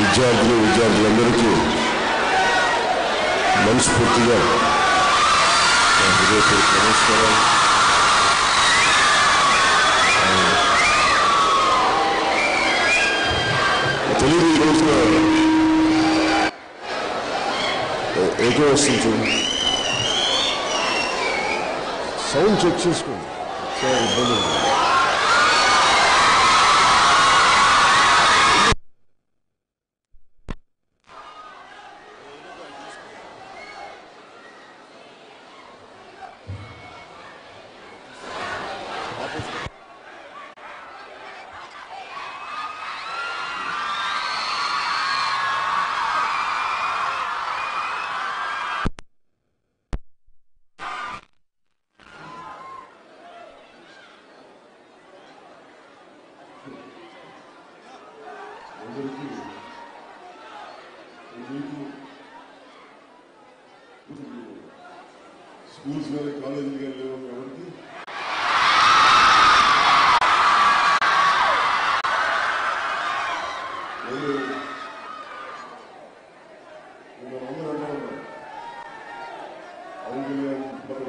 విద్యార్థులందరికీ మనస్ఫూర్తిగా హృదయపూర్వక నమస్కారాలు. తెలియదు ఈ రోజున ఏదో వస్తుంది, సౌండ్ చెక్ చేసుకోండి. చాలా ఇబ్బంది ఉంది. స్కూల్స్ కానీ కాలేజీలు కానీ లేవు ఎవరికి అందరూ అంటూ ఉంటారు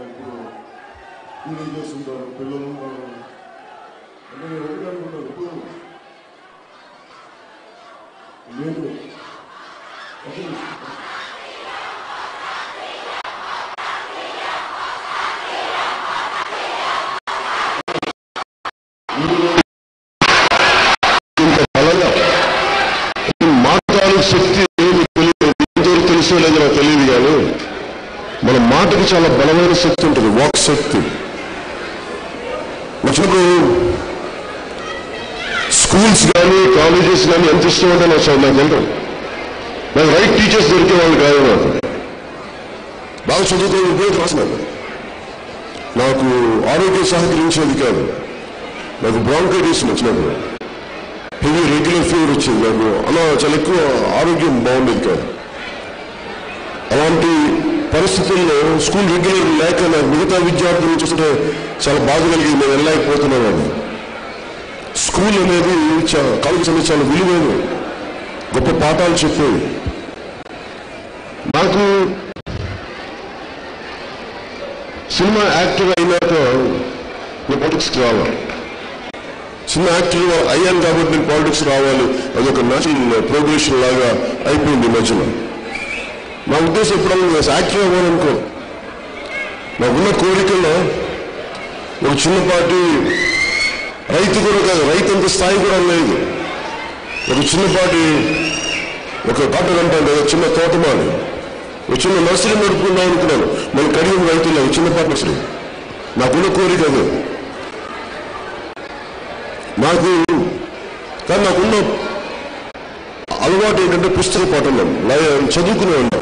ఇప్పుడు టీనేజర్స్ ఉంటారు, పిల్లలు ఉంటారు. అంటే నేను ఒకటి అనుకుంటాను, ఇప్పుడు లేదు శక్తి తెలుసో లేదో నాకు తెలియదు, కానీ మన మాటకి చాలా బలమైన శక్తి ఉంటుంది, వాక్ శక్తి. వచ్చినప్పుడు స్కూల్స్ కానీ కాలేజెస్ కానీ ఎంత ఇష్టం ఉంటే నాకు వెళ్ళడం, నాకు రైట్ టీచర్స్ దొరికే వాళ్ళు కాదు. నాకు బాగా చదువుకోవడం ఉపయోగం రాసినాను. నాకు ఆరోగ్యం సహకరించేది కాదు. నాకు బ్రాంకైటిస్ వచ్చినప్పుడు హెవీ రెగ్యులర్ ఫీవర్ వచ్చింది. నాకు అలా చాలా ఎక్కువ ఆరోగ్యం బాగుండేది కాదు. అలాంటి పరిస్థితుల్లో స్కూల్ రెగ్యులర్ లేక నాకు మిగతా విద్యార్థులు చూస్తుంటే చాలా బాధ కలిగి నేను వెళ్ళలేకపోతున్నాను. స్కూల్ అనేది కాలేజ్ అనేది చాలా విలువైన గొప్ప పాఠాలు చెప్పేది. నాకు సినిమా యాక్టర్ అయినాక నేను పాలిటిక్స్కి రావాలి. సినిమా యాక్టర్ అయ్యాను కాబట్టి నేను పాలిటిక్స్ రావాలి, అదొక నేషనల్ ప్రోగ్రెషన్ లాగా అయిపోయింది ఈ మధ్యలో. నా ఉద్దేశం ఎప్పుడన్నా యాక్టర్ అవ్వాలనుకో, నాకున్న కోరికల్లో ఒక చిన్నపాటి రైతు కూడా కాదు, రైతు అంత స్థాయి కూడా లేదు. ఒక చిన్నపాటి ఒక కాటన్ అంటాను కదా, చిన్న తోటమాలి, ఒక చిన్న నర్సరీ నడుపుకుందాం అనుకున్నాను. మన కడియం రైతుల్లో చిన్నపాటి నర్సరీ. నాకున్న కోరిక అదే. కానీ నాకున్న అలవాటు ఏంటంటే పుస్తక పఠనం, చదువుకునేవాడిని.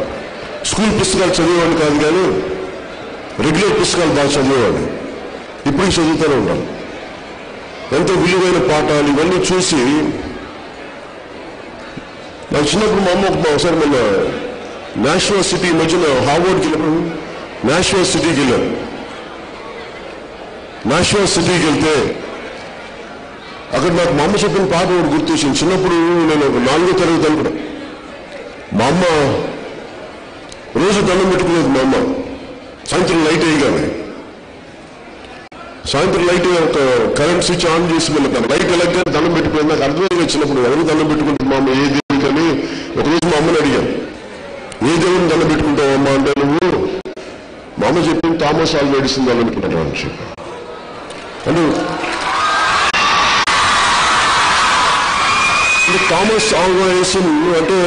స్కూల్ పుస్తకాలు చదివేవాడిని కాదు, కానీ రెగ్యులర్ పుస్తకాలు బాగా చదివేవాడిని. ఇప్పుడు చదువుతూనే ఉంటాను. ఎంతో విలువైన పాఠాలు ఇవన్నీ చూసి నాకు చిన్నప్పుడు మా అమ్మ ఒకసారి మన నేషనల్ సిటీ మధ్యన హార్వర్డ్కి వెళ్ళినప్పుడు నేషనల్ సిటీకి వెళ్ళాను. నేషనల్ సిటీకి వెళ్తే అక్కడ నాకు మా అమ్మ చెప్పిన పాట ఒకటి గుర్తొచ్చింది. చిన్నప్పుడు నేను ఒక 4వ తరగతి అనుకున్నా. మా అమ్మ రోజు దండం పెట్టుకునేది. మా అమ్మ సాయంత్రం లైట్ వేయగానే, సాయంత్రం లైట్ ఒక కరెంట్ స్విచ్ ఆన్ చేసి వెళ్ళాను. లైట్ వెళ్ళగానే దండం పెట్టుకునేది. నాకు అర్థమైంది వచ్చినప్పుడు ఎవరు దండం పెట్టుకుంటుంది మా అమ్మ, ఏ దేవుడికి అని. ఒకరోజు మా అమ్మని అడిగాను, ఏ దేవుడిని దండం పెట్టుకుంటావు అమ్మ అంటే, నువ్వు మా అమ్మ చెప్పింది థామస్ ఆల్వా ఎడిసన్ దండం పెట్టుకుంటాను అని చెప్పి. అంటే థామస్ ఆల్వా ఎడిసన్ అంటే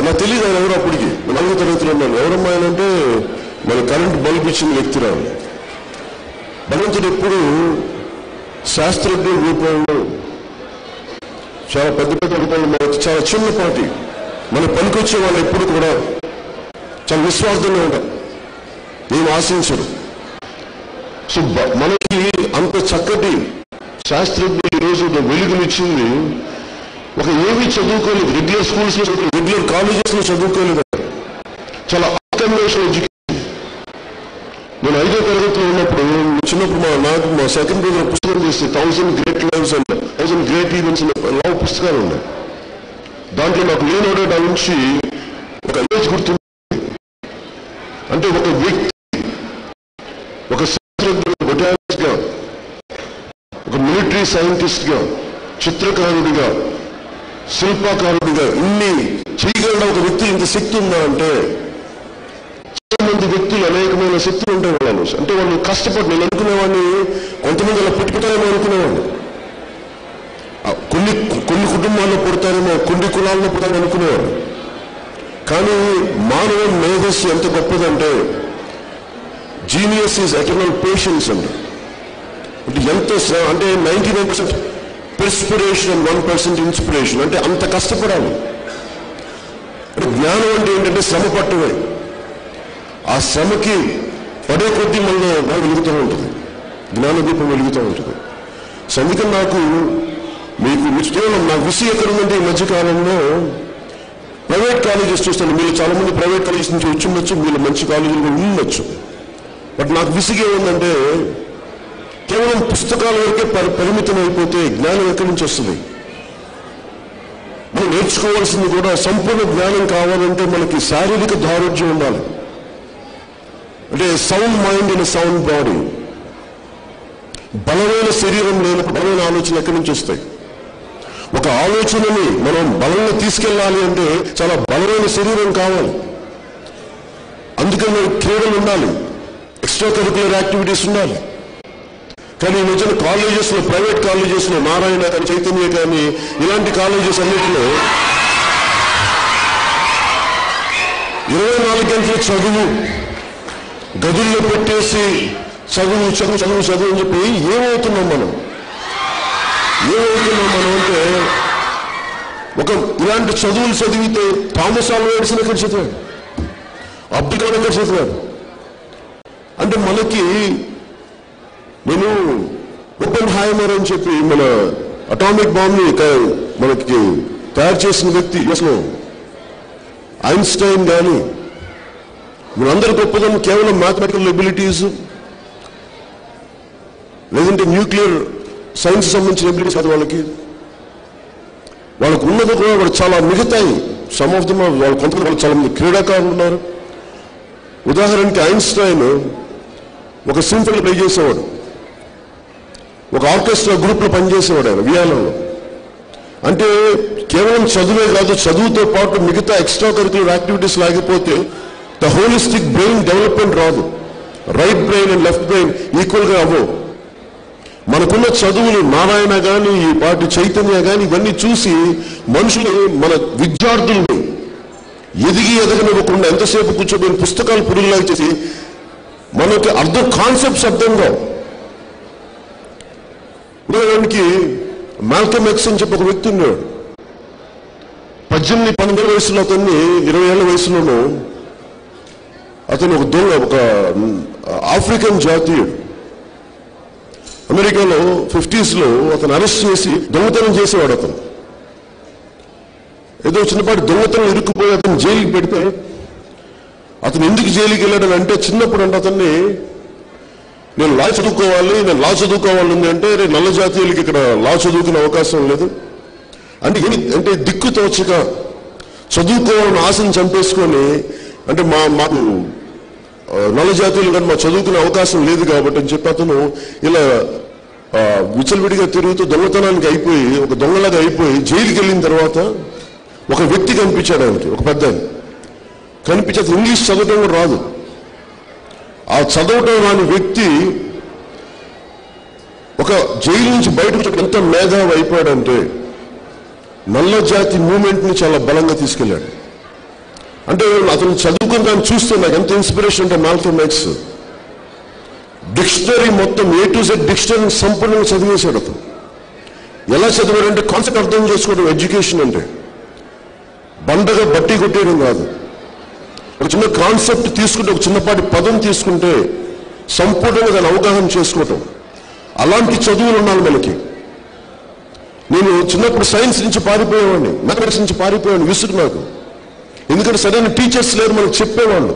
నాకు తెలియదు ఆయన ఎవరు. అప్పటికి 4వ తరగతిలో ఉన్నాను. ఎవరమ్మా ఆయన అంటే మన కరెంట్ బల్బ్ ఇచ్చిన వ్యక్తి రాను. భగవంతుడు ఎప్పుడు శాస్త్రజ్ఞ రూపంలో చాలా పెద్ద పెద్ద రూపంలో చాలా చిన్నపాటి మన పనికొచ్చే వాళ్ళు ఎప్పుడు కూడా చాలా విశ్వాసంగా ఉంటారు, ఏం ఆశించరు. సో మనకి అంత చక్కటి శాస్త్రజ్ఞ ఈరోజు వెలుగునిచ్చింది ఒక ఏమీ చదువుకోలేదు, రెగ్యులర్ స్కూల్స్ లో రెగ్యులర్ కాలేజెస్ లో చదువుకోలేదు, చాలా అన్కన్వెన్షనల్ ఎడ్యుకేషన్. నేను 5వ తరగతిలో ఉన్నప్పుడు చిన్నప్పుడు మా సెకండ్ బ్రదర్ పుస్తకం చేస్తే 1000 great lives and 1000 great events love పుస్తకాలు ఉన్నాయి. దాంట్లో నాకు లియోనార్డో డా వించి ఒక ఇమేజ్ గుర్తుంది. అంటే ఒక వ్యక్తి, ఒక శాస్త్రజ్ఞుడు, బొటానిస్ట్గా, ఒక మిలిటరీ సైంటిస్ట్గా, చిత్రకారుడిగా, శిల్పకారుడిగా ఇన్ని చేయగలిగిన ఒక వ్యక్తి ఇంత శక్తి ఉందా అంటే, చాలా మంది వ్యక్తులు అనేకమైన శక్తులు ఉంటాయి వాళ్ళు. అంటే వాళ్ళు కష్టపడి, నేను అనుకునేవాడిని కొంతమంది అలా పుట్టుకుంటారేమో అనుకునేవాడిని, కొన్ని కుటుంబాల్లో పుడతారేమో, కొన్ని కులాల్లో పుడతారని అనుకునేవాడు. కానీ మానవ మేధస్సు ఎంత గొప్పదంటే, జీనియస్ ఈజ్ ఎటర్నల్ పేషెన్స్ అంటే ఎంత అంటే 99% పెర్స్పిరేషన్ అండ్ 1% ఇన్స్పిరేషన్. అంటే అంత కష్టపడాలి. అంటే జ్ఞానం అంటే ఏంటంటే శ్రమ పట్టమే. ఆ శ్రమకి పడే కొద్దీ మళ్ళీ వెలుగుతూ ఉంటుంది, జ్ఞానదీపం వెలుగుతూ ఉంటుంది. సో అందుకని నాకు మీకు కేవలం నా విషయం ఎక్కడ ఉందంటే, ఈ మధ్యకాలంలో ప్రైవేట్ కాలేజెస్ చూస్తాను. మీరు చాలా మంది ప్రైవేట్ కాలేజెస్ నుంచి వచ్చి ఉండొచ్చు, మీరు మంచి కాలేజీలు ఉండొచ్చు. బట్ నాకు విసిగే ఉందంటే, కేవలం పుస్తకాల వరకే పరిమితం అయిపోతే జ్ఞానం ఎక్కడి నుంచి వస్తుంది? మనం నేర్చుకోవాల్సింది కూడా సంపూర్ణ జ్ఞానం కావాలంటే మనకి శారీరక దారుఢ్యం ఉండాలి. అంటే sound mind in sound body. బలమైన శరీరం లేనప్పుడు బలమైన ఆలోచన ఎక్కడి నుంచి వస్తాయి? ఒక ఆలోచనని మనం బలంగా తీసుకెళ్ళాలి అంటే చాలా బలమైన శరీరం కావాలి. అందుకని క్రీడలు ఉండాలి, ఎక్స్ట్రా కరిక్యులర్ యాక్టివిటీస్ ఉండాలి. కానీ ఈ మధ్యన కాలేజెస్లో, ప్రైవేట్ కాలేజెస్లో, నారాయణ కానీ, చైతన్య కానీ, ఇలాంటి కాలేజెస్ అన్నింటిలో 24 గంటల చదువు, గదుల్లో పెట్టేసి చదువు చదువు చదువు చదువు అని చెప్పి ఏమవుతున్నాం మనం అంటే, ఒక ఇలాంటి చదువులు చదివితే థామస్ ఆల్వా ఎడిసన్ ఎక్కడ చదివాడు, అబ్దుల్ కలాం ఎక్కడ చదివాడు? అంటే మనకి, నేను ఓపెన్ హైమర్ అని చెప్పి మన అటామిక్ బాంబ్ని మనకి తయారు చేసిన వ్యక్తి, అసలు ఐన్స్టైన్ కానీ, మనందరి గొప్పదనం కేవలం మ్యాథమెటికల్ ఎబిలిటీస్ లేదంటే న్యూక్లియర్ సైన్స్ సంబంధించిన ఎబిలిటీస్ కాదు. వాళ్ళకు ఉన్నది కూడా వాళ్ళు చాలా మిగతాయి. సమ్ ఆఫ్ దమ్ వాళ్ళు కొంతమంది వాళ్ళు చాలా మంది క్రీడాకారులు ఉన్నారు. ఉదాహరణకి ఐన్స్టైన్ ఒక సింఫనీ ప్లే చేసేవాడు, ఒక ఆర్కెస్ట్రా గ్రూప్లో పనిచేసేవాడు ఆయన వియానాలో. అంటే కేవలం చదువే కాదు, చదువుతో పాటు మిగతా ఎక్స్ట్రా కరిక్యులర్ యాక్టివిటీస్ లేకపోతే ద హోలిస్టిక్ బ్రెయిన్ డెవలప్మెంట్ రాదు. Right brain and left brain ఈక్వల్గా అవ్వవు. మనకున్న చదువులు, నారాయణ కానీ, ఈ పాటి చైతన్య కానీ, ఇవన్నీ చూసి మనుషులు, మన విద్యార్థుల్ని ఎదగనివ్వకుండా ఎంతసేపు కూర్చోబోయిన పుస్తకాలు పురుగులాగా చేసి మనకి కాన్సెప్ట్స్ అర్థంగా. ఉదాహరణకి మాల్కమ్ ఎక్స్ అని చెప్పి ఒక వ్యక్తి ఉన్నాడు. 18-19 వయసులో అతన్ని, 20 ఏళ్ల వయసులోనూ అతను ఒక ఆఫ్రికన్ జాతీయుడు. అమెరికాలో 50s అతను అరెస్ట్ చేసి దొంగతనం చేసేవాడు. అతను ఏదో చిన్నపాటి దొంగతనం ఇరుక్కుపోయి అతను జైలుకి పెడితే, అతను ఎందుకు జైలుకి వెళ్ళాడని అంటే, చిన్నప్పుడు అంటే అతన్ని, నేను లా చదువుకోవాలి అంటే నల్ల జాతీయులకి ఇక్కడ లా చదువుకునే అవకాశం లేదు అంటే దిక్కు తోచక చదువుకోవాలని ఆశను చంపేసుకొని, అంటే మాకు నల్ల జాతీయులు కానీ మా చదువుకునే అవకాశం లేదు కాబట్టి అని చెప్పి అతను ఇలా విచలవిడిగా తిరుగుతూ దొంగతనానికి అయిపోయి, ఒక దొంగలాగా అయిపోయి జైలుకి వెళ్ళిన తర్వాత ఒక వ్యక్తి కనిపించాడు ఆయనకి, ఒక పెద్ద కనిపించి, అతను ఇంగ్లీష్ చదవటం కూడా రాదు. ఆ చదవటం రాని వ్యక్తి ఒక జైలు నుంచి బయటకు ఎంత మేధావి అయిపోయాడంటే, నల్ల జాతి మూమెంట్ని చాలా బలంగా తీసుకెళ్ళాడు. అంటే అతను చదువుకుని దాన్ని చూస్తే నాకు ఎంత ఇన్స్పిరేషన్ అంటే, మాల్కమ్ ఎక్స్ డిక్షనరీ మొత్తం A to Z డిక్షనరీ సంపూర్ణంగా చదివేశాడు. అతను ఎలా చదివాడంటే, కాన్సెప్ట్ అర్థం చేసుకోవడం. ఎడ్యుకేషన్ అంటే బండగా బట్టి కొట్టేయడం కాదు. ఒక చిన్న కాన్సెప్ట్ తీసుకుంటే, ఒక చిన్నపాటి పదం తీసుకుంటే సంపూర్ణంగా దాన్ని అవగాహన చేసుకోవటం. అలాంటి చదువులు ఉండాలి మనకి. నేను చిన్నప్పుడు సైన్స్ నుంచి పారిపోయేవాడిని, మ్యాథమెటిక్స్ నుంచి పారిపోయాను, విసుగు నాకు. ఎందుకంటే సరైన టీచర్స్ లేరు మనకు చెప్పేవాళ్ళు.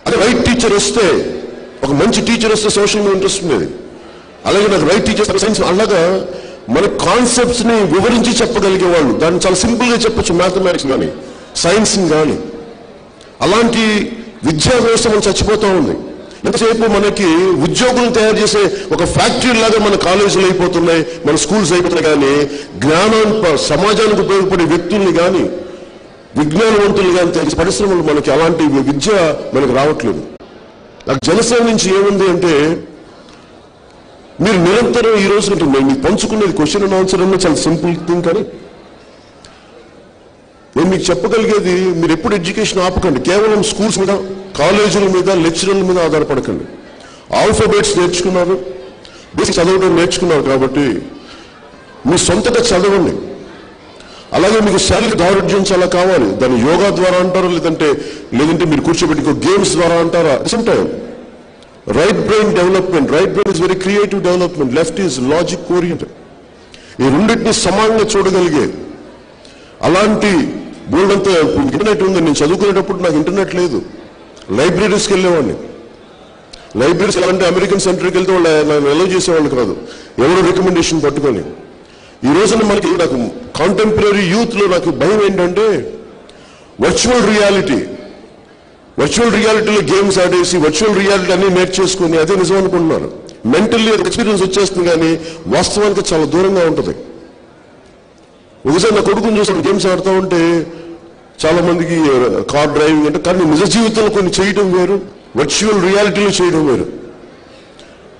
అదే రైట్ టీచర్ వస్తే, ఒక మంచి టీచర్ వస్తే సోషల్ మీద ఇంట్రెస్ట్ ఉండేది. అలాగే నాకు రైట్ టీచర్ సైన్స్, అలాగా మన కాన్సెప్ట్స్ని వివరించి చెప్పగలిగే వాళ్ళు, దాన్ని చాలా సింపుల్గా చెప్పచ్చు, మ్యాథమెటిక్స్ కానీ సైన్స్ని కానీ. అలాంటి విద్యా వ్యవస్థ మనం చచ్చిపోతూ ఉంది. ఎంతసేపు మనకి ఉద్యోగులను తయారు చేసే ఒక ఫ్యాక్టరీ లాగా మన కాలేజీలు అయిపోతున్నాయి, మన స్కూల్స్ అయిపోతున్నాయి. కానీ జ్ఞానాన్ని, సమాజానికి ఉపయోగపడే వ్యక్తుల్ని కానీ విజ్ఞానవంతులు కానీ తెలిసే పరిశ్రమలు మనకి అలాంటి విద్య మనకు రావట్లేదు. నాకు జనసేన నుంచి ఏముంది అంటే, మీరు నిరంతరం ఈ రోజు మీకు పంచుకునేది క్వశ్చన్ అండ్ ఆన్సర్ అన్న చాలా సింపుల్ థింగ్. కానీ నేను మీకు చెప్పగలిగేది, మీరు ఎప్పుడు ఎడ్యుకేషన్ ఆపకండి. కేవలం స్కూల్స్ మీద, కాలేజీల మీద, లెక్చరర్ల మీద ఆధారపడకండి. ఆల్ఫాబెట్స్ నేర్చుకున్నారు, బేసిక్ చదవడం నేర్చుకున్నారు కాబట్టి మీ సొంతగా చదవండి. అలాగే మీకు శారీరక దారుఢ్యం చాలా కావాలి. దాన్ని యోగా ద్వారా అంటారు, లేదంటే మీరు కూర్చోబెట్టి గేమ్స్ ద్వారా అంటారా. Same time right brain development. Right brain is very creative development, left is logic oriented. ఈ రెండింటిని సమానంగా చూడగలిగే అలాంటి బోల్డంతా ఇంటర్నెట్ ఉంది. నేను చదువుకునేటప్పుడు నాకు ఇంటర్నెట్ లేదు, లైబ్రరీస్కి వెళ్ళేవాడిని. లైబ్రరీస్ వెళ్ళాలంటే అమెరికన్ సెంటర్కి వెళ్తే వాళ్ళు నన్ను ఎలో చేసేవాళ్ళు కాదు, ఎవరో రికమెండేషన్ పట్టుకొని. ఈ రోజున మనకి నాకు కాంటెంపరీ యూత్లో నాకు భయం ఏంటంటే, వర్చువల్ రియాలిటీలో గేమ్స్ ఆడేసి వర్చువల్ రియాలిటీ అన్ని నేర్చేసుకుని అదే నిజం అనుకుంటున్నారు. మెంటల్లీ ఎక్స్పీరియన్స్ వచ్చేస్తుంది, కానీ వాస్తవానికి చాలా దూరంగా ఉంటుంది. ఒకసారి నా కొడుకుని చూసాను గేమ్స్ ఆడుతూ ఉంటే, చాలా మందికి కార్ డ్రైవింగ్ అంటే, కానీ నిజ జీవితంలో కొన్ని చేయడం వేరు, వర్చువల్ రియాలిటీలో చేయడం వేరు.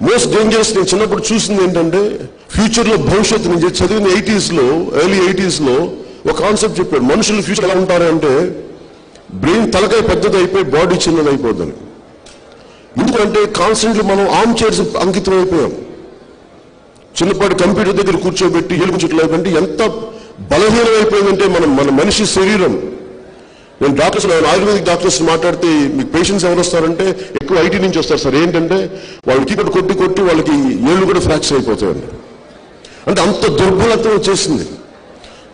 మోస్ట్ డేంజరస్ నేను చిన్నప్పుడు చూసింది ఏంటంటే, ఫ్యూచర్లో భవిష్యత్తు, నేను చదివిన ఎర్లీ 80s ఒక కాన్సెప్ట్ చెప్పాడు. మనుషులు ఫ్యూచర్ ఎలా ఉంటారంటే, బ్రెయిన్ తలకాయ పెద్దది అయిపోయి బాడీ చిన్నది అయిపోద్దని. ఎందుకంటే కాన్స్టెంట్లీ మనం ఆర్మ్ చైర్స్ అంకితం అయిపోయాం. చిన్నపాటి కంప్యూటర్ దగ్గర కూర్చోబెట్టి ఎలుగు చుట్టూ అయిపోయింటే ఎంత బలహీనం అయిపోయిందంటే మన మనిషి శరీరం. నేను ఆయుర్వేదిక్ డాక్టర్స్ మాట్లాడితే, మీకు పేషెంట్స్ ఎవరు వస్తారంటే ఎక్కువ ఐటీ నుంచి వస్తారు సార్. ఏంటంటే వాళ్ళు కీబోర్డ్ కొట్టి వాళ్ళకి ఏళ్ళు కూడా ఫ్రాక్చర్ అయిపోతాయండి. అంటే అంత దుర్బలత వచ్చేసింది.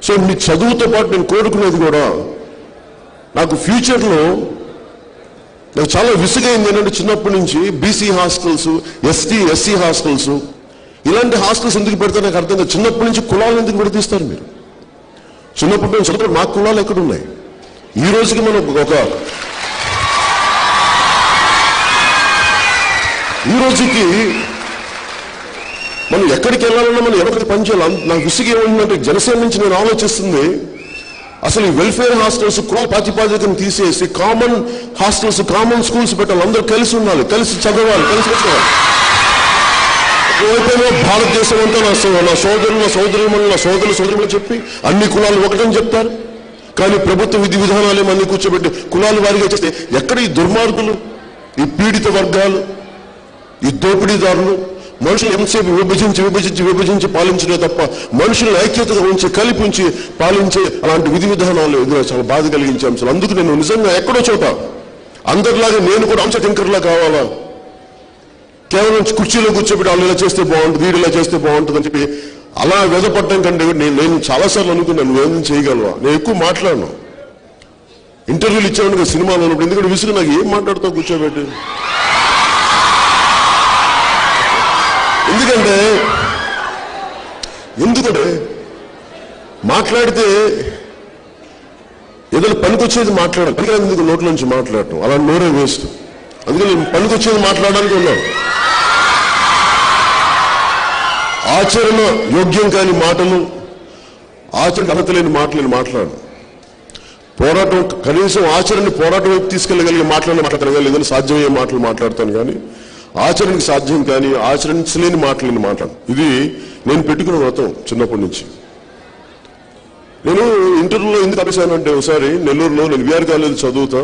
సో మీ చదువుతో పాటు నేను కోరుకునేది కూడా, నాకు ఫ్యూచర్లో నాకు చాలా విసుగైంది ఏంటంటే, చిన్నప్పటి నుంచి బీసీ హాస్టల్స్, ఎస్సీ హాస్టల్స్, ఇలాంటి హాస్టల్స్ ఎందుకు పెడతారు నాకు అర్థం కాదు. చిన్నప్పటి నుంచి కులాలు ఎందుకు విడదీస్తారు మీరు? చిన్నప్పటి నుంచి చదువు మా కులాలు ఎక్కడున్నాయి? ఈ రోజుకి మనం ఈ రోజుకి మనం ఎక్కడికి వెళ్ళాలన్నా మనం ఎవరికి పనిచేయాలి. నాకు విసుగు ఏమంటే, జనసేన నుంచి నేను ఆలోచిస్తుంది, అసలు ఈ వెల్ఫేర్ హాస్టల్స్ కుల ప్రాతిపాదికను తీసేసి కామన్ హాస్టల్స్, కామన్ స్కూల్స్ పెట్టాలి. అందరూ కలిసి ఉండాలి, కలిసి చదవాలి, కలిసి వచ్చేవాళ్ళు. ఒకవైపు భారతదేశం అంతా నా సోదరులు చెప్పి అన్ని కులాలు ఒకటని చెప్తారు. కానీ ప్రభుత్వ విధి విధానాలు అన్ని కూర్చోబెట్టి కులాల వారిగా చేస్తే ఎక్కడ ఈ దుర్మార్గులు, ఈ పీడిత వర్గాలు, ఈ దోపిడీదారులు మనుషులు ఎంతసేపు విభజించి పాలించడే తప్ప మనుషులను ఐక్యతగా ఉంచి కలిపి ఉంచి పాలించే అలాంటి విధి విధానాలు ఎదురు చాలా బాధ కలిగించే అంశాలు. అందుకు నేను నిజంగా ఎక్కడో చోట అందరిలాగా నేను కూడా అంశ టింకర్లా కావాలా, కేవలం కుర్చీలో కూర్చోబెట్టి వాళ్ళు ఇలా చేస్తే బాగుంటుంది, వీడు ఇలా చేస్తే బాగుంటుంది అని చెప్పి అలా వెదపడటం కంటే నేను చాలాసార్లు అనుకున్నాను, నువ్వేం చేయగలవా. నేను ఎక్కువ మాట్లాడను, ఇంటర్వ్యూలు ఇచ్చేవాడిని సినిమాలో ఉన్నప్పుడు. ఎందుకంటే విసుగు, నాకు ఏం మాట్లాడుతావు కూర్చోబెట్టి. ఎందుకంటే మాట్లాడితే ఏదైనా పనికొచ్చేది మాట్లాడాలి, పనికిరాని ఎందుకు నోట్ల నుంచి మాట్లాడటం, అలా నోరే వేస్ట్. అందుకని పనికొచ్చేది మాట్లాడడానికి ఉన్నాను. ఆచరణ యోగ్యం కాని మాటలు, ఆచరణ అర్హత లేని మాటలు నేను మాట్లాడు. పోరాటం, కనీసం ఆచరణని పోరాటం వైపు తీసుకెళ్ళగలిగే మాట్లాడతాను, లేదని సాధ్యమయ్యే మాటలు మాట్లాడతాను. కానీ ఆచరణకి సాధ్యం కానీ ఆచరించలేని మాటలు నేను మాట్లాడు. ఇది నేను పెట్టుకున్న వ్రతం చిన్నప్పటి నుంచి. నేను ఇంటర్వ్యూలో ఎందుకు అనిపిస్తానంటే, ఒకసారి నెల్లూరులో నేను విఆర్ కాలేజీ చదువుతా,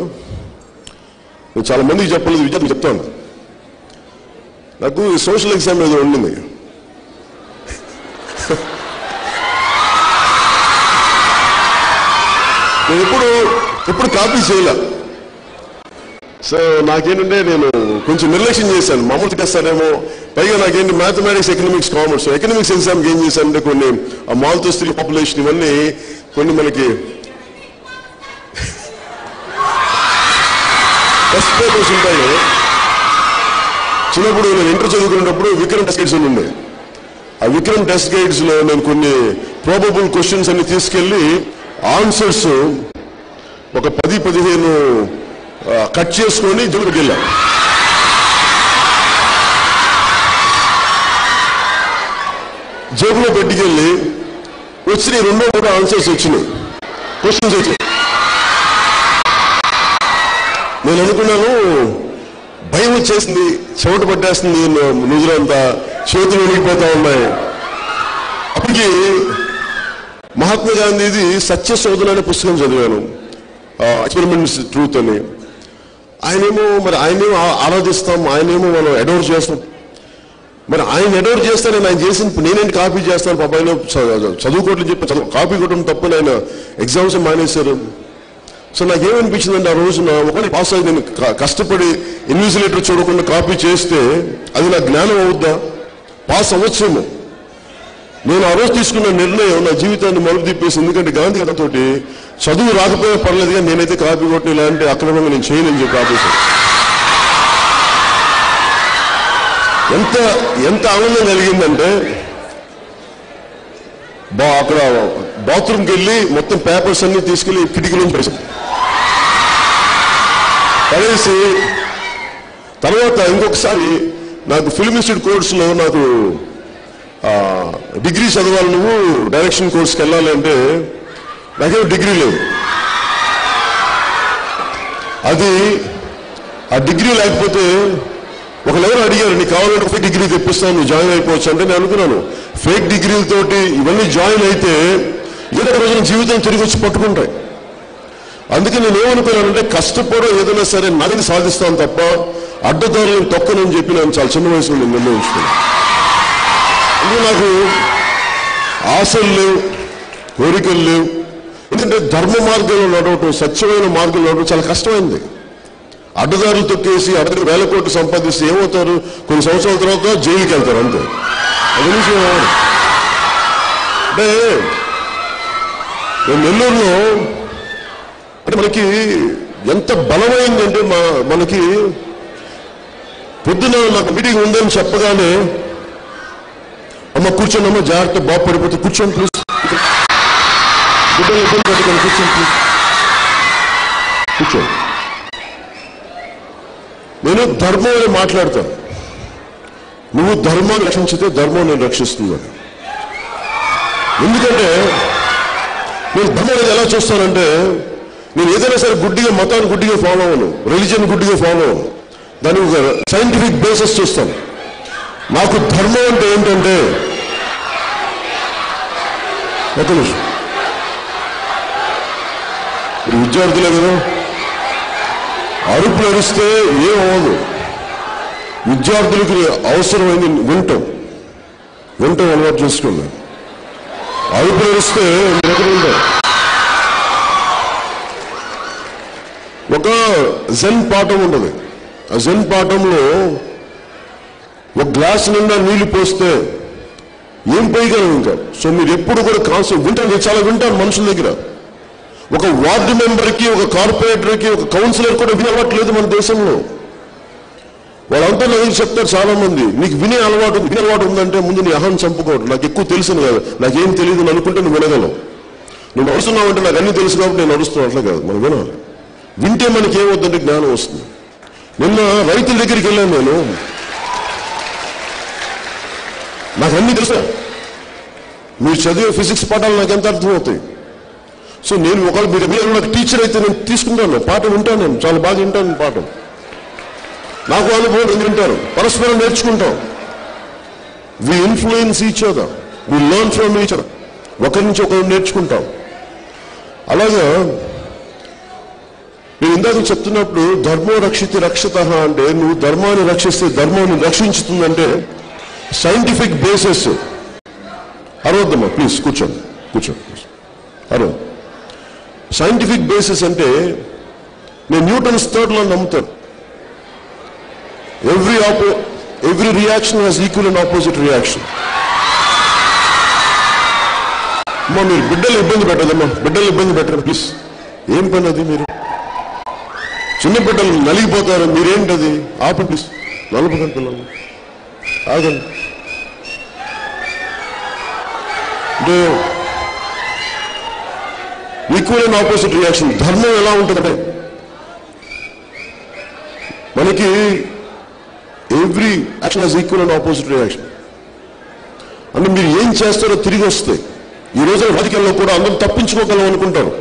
నేను చాలా మందికి చెప్పలేదు, విద్యార్థులకు చెప్తాను. నాకు సోషల్ ఎగ్జామ్ ఏదో ఉండింది. నేను ఎప్పుడు కాపీ చేయలే. సో నాకేంటంటే నేను కొంచెం నిర్లక్ష్యం చేశాను, మామూలు చేస్తానేమో. పైగా నాకేంటి మ్యాథమెటిక్స్, ఎకనామిక్స్, కామర్స్. ఎకనామిక్స్ ఎగ్జామ్కి ఏం చేశానంటే కొన్ని ఆ మాల్తో స్త్రీ పాపులేషన్ ఇవన్నీ కొన్ని మనకి టెస్ట్ పేపర్స్ ఉంటాయి. చిన్నప్పుడు నేను ఇంటర్ చదువుకునేటప్పుడు విక్రమ్ టెస్ట్ ఉండే. ఆ విక్రమ్ టెస్ట్ గైడ్స్ లో నేను కొన్ని ప్రాబబుల్ క్వశ్చన్స్ అన్ని తీసుకెళ్లి ఆన్సర్స్ ఒక 10-15 కట్ చేసుకొని జైలుకి వెళ్ళా. జేబులో పెట్టుకెళ్ళి వచ్చినాయి 2-3 ఆన్సర్స్ వచ్చినాయి, క్వశ్చన్స్ వచ్చినాయి. నేను అనుకున్నాను భయం వచ్చేసింది, చెమట పట్టేస్తుంది, నిజులంతా చేతులు వణిగిపోతా ఉన్నాయి. అప్పటికి మహాత్మా గాంధీది సత్యశోధన అనే పుస్తకం చదివాను, ఎక్స్పెరిమెంట్స్ ట్రూత్ అని. ఆయనేమో ఆరాధిస్తాం, ఆయనేమో మనం అడోర్ చేస్తాం. మరి ఆయన అడోర్ చేస్తానని ఆయన చేసిన నేనేంటి కాపీ చేస్తాను, పాప ఆయన చదువుకోవట్లేదు చెప్పి కాపీ కొట్టడం తప్పని ఆయన ఎగ్జామ్స్ మానేశారు. సో నాకేమనిపించిందంటే ఆ రోజున ఒకటి పాస్ అయ్యి నేను కష్టపడి ఇన్విజిలేటర్ చూడకుండా కాపీ చేస్తే అది నా జ్ఞానం అవుద్దా, పాస్ అవ్వచ్చేమో. నేను ఆ రోజు తీసుకున్న నిర్ణయం నా జీవితాన్ని మలుపు తిప్పేసి. ఎందుకంటే గాంధీ కథతోటి చదువు రాకపోయినా పర్లేదు కానీ నేనైతే కాపీ కొట్టిన ఇలాంటి అక్రమంగా నేను చేయనని చెప్పి ఆపేశాను. ఎంత ఆనందం కలిగిందంటే అక్కడ బాత్రూమ్కి వెళ్ళి మొత్తం పేపర్స్ అన్ని తీసుకెళ్లి కిటికీలో పడేసి తర్వాత ఇంకొకసారి నాకు ఫిల్మ్ ఇన్స్టిట్యూట్ కోర్సులో నాకు డిగ్రీ చదవాలి, నువ్వు డైరెక్షన్ కోర్స్కి వెళ్ళాలి అంటే నాకేమో డిగ్రీ లేదు. అది ఆ డిగ్రీ లేకపోతే ఒకరెవరు అడిగారు నీకు కావాలంటే ఫేక్ డిగ్రీ తెప్పిస్తాను నువ్వు జాయిన్ అయిపోవచ్చు అంటే నేను అనుకున్నాను ఫేక్ డిగ్రీలతోటి ఇవన్నీ జాయిన్ అయితే ఏదో ఒక రోజున జీవితం తిరిగి వచ్చి పట్టుకుంటాయి. అందుకే నేను ఏమనుకున్నానంటే కష్టపడో ఏదైనా సరే నదిని సాధిస్తాను తప్ప అడ్డదారులను తొక్కనని చెప్పి నేను చాలా చిన్న వయసులో నేను నిర్ణయించుకున్నాను. అందుకే నాకు ఆశలు లేవు, కోరికలు లేవు. ఎందుకంటే ధర్మ మార్గంలో నడవటం, సత్యమైన మార్గంలో నడవటం చాలా కష్టమైంది. అడ్డదారులు తొక్కేసి అడ్డ 1000 కోట్లు సంపాదిస్తే ఏమవుతారు, కొన్ని సంవత్సరాల తర్వాత జైలుకి వెళ్తారు అంతే. అది విషయం అంటే నెల్లూరులో అంటే మనకి ఎంత బలమైందంటే మనకి పొద్దున నాకు మీటింగ్ ఉందని చెప్పగానే అమ్మ కూర్చోండి, జాగ్రత్త బాబు పడిపోతే కూర్చోండి ప్లీజ్, బిడ్డలు ఇబ్బంది పెట్టుకోండి కూర్చోండి ప్లీజ్ కూర్చోండి. నేను ధర్మం అని మాట్లాడతాను, నువ్వు ధర్మాన్ని రక్షించితే ధర్మం నేను రక్షిస్తున్నాను. ఎందుకంటే నేను ధర్మం ఎలా చూస్తానంటే నేను ఏదైనా సరే గుడ్డిగా మతాన్ని గుడ్డిగా ఫాలో అవ్వను, రిలీజియన్ గుడ్డిగా ఫాలో అవ్వను, దాన్ని ఒక సైంటిఫిక్ బేసిస్ చూస్తాను. నాకు ధర్మం అంటే ఏంటంటే ఒక నిమిషం విద్యార్థులే కదా అరుపులు అరిస్తే ఏమవ్వదు. విద్యార్థులకి అవసరమైంది వింటాం అలవాటు చేసుకున్నాను. అరుపులు అరిస్తే ఎక్కడ ఉంటారు. ఒక జెన్ పాఠం ఉండదు, ఆ జెన్ పాఠంలో ఒక గ్లాస్ నిండా నీళ్లు పోస్తే ఏం పోయగలం ఇంకా. సో మీరు ఎప్పుడు కూడా కాన్సెప్ట్ వింటాను, చాలా వింటాను మనుషుల దగ్గర. ఒక వార్డు మెంబర్కి, ఒక కార్పొరేటర్కి, ఒక కౌన్సిలర్ కూడా వినవట్లేదు మన దేశంలో. వాళ్ళంతా నాకు చెప్తారు చాలా మంది, నీకు వినే అలవాటు ఉందంటే ముందు నీ అహం చంపుకోవడం. నాకు ఎక్కువ తెలుసును కాదు, నాకేం తెలియదు అని అనుకుంటే నువ్వు వినగలవు. నువ్వు నడుస్తున్నావు అంటే నాకు అన్నీ తెలుసు కాబట్టి నేను నడుస్తున్నావు అట్లా కాదు, మనం వినాలి. వింటే మనకి ఏమవుతుందంటే జ్ఞానం వస్తుంది. నిన్న రైతుల దగ్గరికి వెళ్ళాను నేను, నాకు అన్నీ తెలుసా, మీరు చదివే ఫిజిక్స్ పాఠాలు నాకు ఎంత అర్థమవుతాయి. సో నేను ఒకవేళ మీరు నాకు టీచర్ అయితే నేను తీసుకుంటాను, పాఠం వింటాను, నేను చాలా బాగా వింటాను పాఠం. నాకు అనుభవం నేను వింటాను, పరస్పరం నేర్చుకుంటాం. We influence each other, we learn from each other, ఒకరి నుంచి ఒకరు నేర్చుకుంటాం. అలాగా నేను ఇందాక చెప్తున్నప్పుడు ధర్మో రక్షితి రక్షత అంటే నువ్వు ధర్మాన్ని రక్షిస్తే ధర్మాన్ని రక్షించుతుందంటే సైంటిఫిక్ బేసిస్. అరవద్దమ్మా ప్లీజ్, కూర్చోండి అరవ. సైంటిఫిక్ బేసిస్ అంటే నేను న్యూటన్స్ థర్డ్ లా నమ్ముతాను. Every reaction has equal and opposite reaction. అమ్మా మీరు బిడ్డలు ఇబ్బంది పెట్టరు ప్లీజ్. ఏం పని అది, మీరు చిన్న బిడ్డలు నలిగిపోతారు, మీరేంటది ఆపండి ప్లీజ్. 40 పిల్లలు ఆగండి. అంటే ఈక్వల్ అండ్ ఆపోజిట్ రియాక్షన్. ధర్మం ఎలా ఉంటుందంటే మనకి every action has equal and opposite reaction. అంటే మీరు ఏం చేస్తారో తిరిగి వస్తాయి. ఈ రోజున రాజకీయాల్లో కూడా అందరూ తప్పించుకోగలం అనుకుంటారు.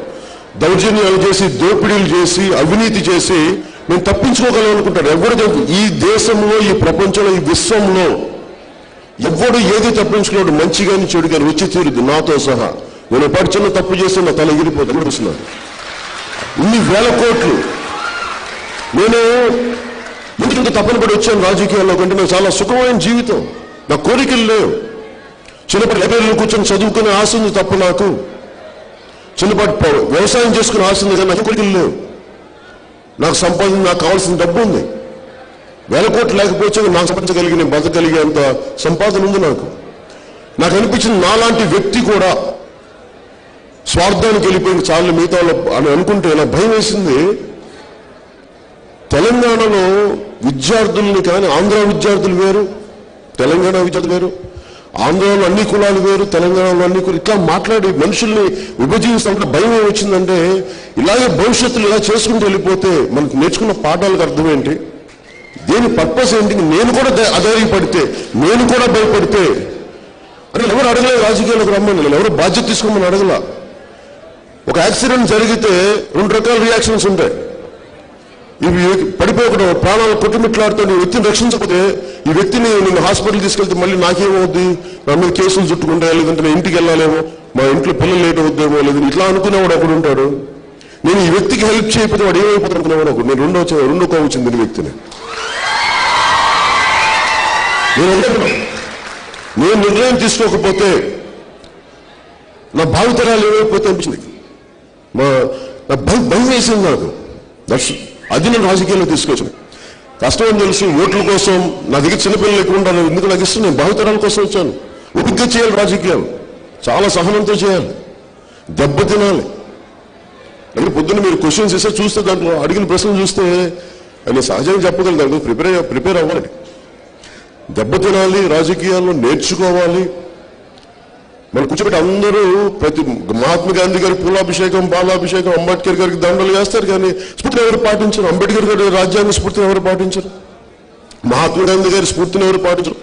దౌర్జన్యాలు చేసి, దోపిడీలు చేసి, అవినీతి చేసి మేము తప్పించుకోగలం అనుకుంటారు. ఎవరు ఈ దేశంలో, ఈ ప్రపంచంలో, ఈ విశ్వంలో ఎవడు ఏది తప్పించుకోడు. మంచి కానీ చెడు కానీ వచ్చి తీరుద్ది, నాతో సహా. నేను ఎప్పటి చిన్న తప్పు చేస్తే నా తల ఎగిరిపోతాను చూస్తున్నాను. ఇన్ని వేల కోట్లు. నేను ఎందుకంత తప్పని పడి వచ్చాను రాజకీయాల్లో కంటే నాకు చాలా సుఖమైన జీవితం. నా కోరికలు లేవు. చిన్నపాటి లైబ్రరీలో కూర్చొని చదువుకునే ఆశ ఉంది తప్ప నాకు. చిన్నపాటి వ్యవసాయం చేసుకునే ఆశ ఉంది కానీ నాకు కోరికలు లేవు. నాకు సంపాదన, నాకు కావాల్సిన డబ్బు ఉంది. వేల కోట్లు లేకపోతే నాకు సంపాదించగలిగి నేను బతకగలిగే అంత సంపాదన ఉంది నాకు. నాకు అనిపించింది నాలాంటి వ్యక్తి కూడా స్వార్థానికి వెళ్ళిపోయింది చాలు మిగతా అని అనుకుంటే నాకు భయం వేసింది. తెలంగాణలో విద్యార్థుల్ని కానీ, ఆంధ్ర విద్యార్థులు వేరు, తెలంగాణ విద్యార్థులు వేరు, ఆంధ్రలో అన్ని కులాలు వేరు, తెలంగాణలో అన్ని కులాలు, ఇట్లా మాట్లాడి మనుషుల్ని విభజిస్తుంటే భయం ఏమొచ్చిందంటే ఇలాగే భవిష్యత్తులో ఇలా చేసుకుంటూ వెళ్ళిపోతే మనకు నేర్చుకున్న పాఠాలకు అర్థం ఏంటి, దేని పర్పస్ ఏంటి? నేను కూడా అధైర్యపడితే, నేను కూడా భయపడితే అంటే ఎవరు అడగలేదు రాజకీయాలకు రమ్మని, ఎవరు బాధ్యత తీసుకోమని అడగల. ఒక యాక్సిడెంట్ జరిగితే 2 రకాల రియాక్షన్స్ ఉంటాయి. ఇవి పడిపోయి ప్రాణాలు కొట్టుమిట్లాడుతూ ఈ వ్యక్తిని రక్షించకపోతే, ఈ వ్యక్తిని నేను హాస్పిటల్ తీసుకెళ్తే మళ్ళీ నాకేమవుద్ది, నా మీద కేసులు చుట్టుకుంటాయా, లేదంటే నేను ఇంటికి వెళ్ళాలేమో, మా ఇంట్లో పిల్లలు లేట్ అవుద్దేమో, లేదంటే ఇట్లా అనుకునేవాడు ఒకడు ఉంటాడు. నేను ఈ వ్యక్తికి హెల్ప్ చేయకపోతే వాడు ఏమైపోతాడు అనుకునేవాడు ఒకడు. నేను రెండో కోపం వచ్చింది ఈ వ్యక్తిని. నేను నిర్ణయం తీసుకోకపోతే నా భావితరాలు ఏమైపోతే అనిపించింది. నా భయం వేసింది నాకు. అది నేను రాజకీయాల్లో తీసుకొచ్చాను. కష్టం అని తెలుసు. ఓట్ల కోసం నా దగ్గర చిన్నపిల్లలు ఎక్కువ ఉంటాను, ఎందుకు నాకు ఇష్టం. నేను భావితరాల కోసం వచ్చాను. ఓపికగా చేయాలి రాజకీయాలు, చాలా సహనంతో చేయాలి, దెబ్బ తినాలి. అంటే పొద్దున్న మీరు క్వశ్చన్స్ ఇస్తే చూస్తే దాంట్లో అడిగిన ప్రశ్నలు చూస్తే నేను సహజంగా చెప్పగలను. ప్రిపేర్ అవ్వాలి, దెబ్బ తినాలి, రాజకీయాల్లో నేర్చుకోవాలి. మనం కూర్చోబెట్టి అందరూ ప్రతి మహాత్మా గాంధీ గారి పూలాభిషేకం, పాలాభిషేకం, అంబేద్కర్ గారికి దండలు వేస్తారు, కానీ స్ఫూర్తిని ఎవరు పాటించరు. అంబేద్కర్ గారి రాజ్యాంగ స్ఫూర్తిని ఎవరు పాటించరు. మహాత్మా గాంధీ గారి స్ఫూర్తిని ఎవరు పాటించరు.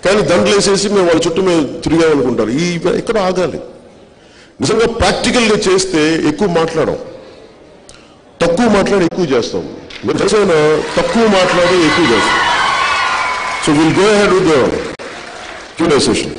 కానీ దండలు వేసేసి మేము వాళ్ళ చుట్టూ మేము తిరిగామనుకుంటారు. ఎక్కడ ఆగాలి? నిజంగా ప్రాక్టికల్గా చేస్తే ఎక్కువ మాట్లాడం, తక్కువ మాట్లాడి ఎక్కువ చేస్తాం. మీరు చేసిన తక్కువ మాట్లాడి ఎక్కువ చేస్తాం. So we'll go ahead with the Q&A session.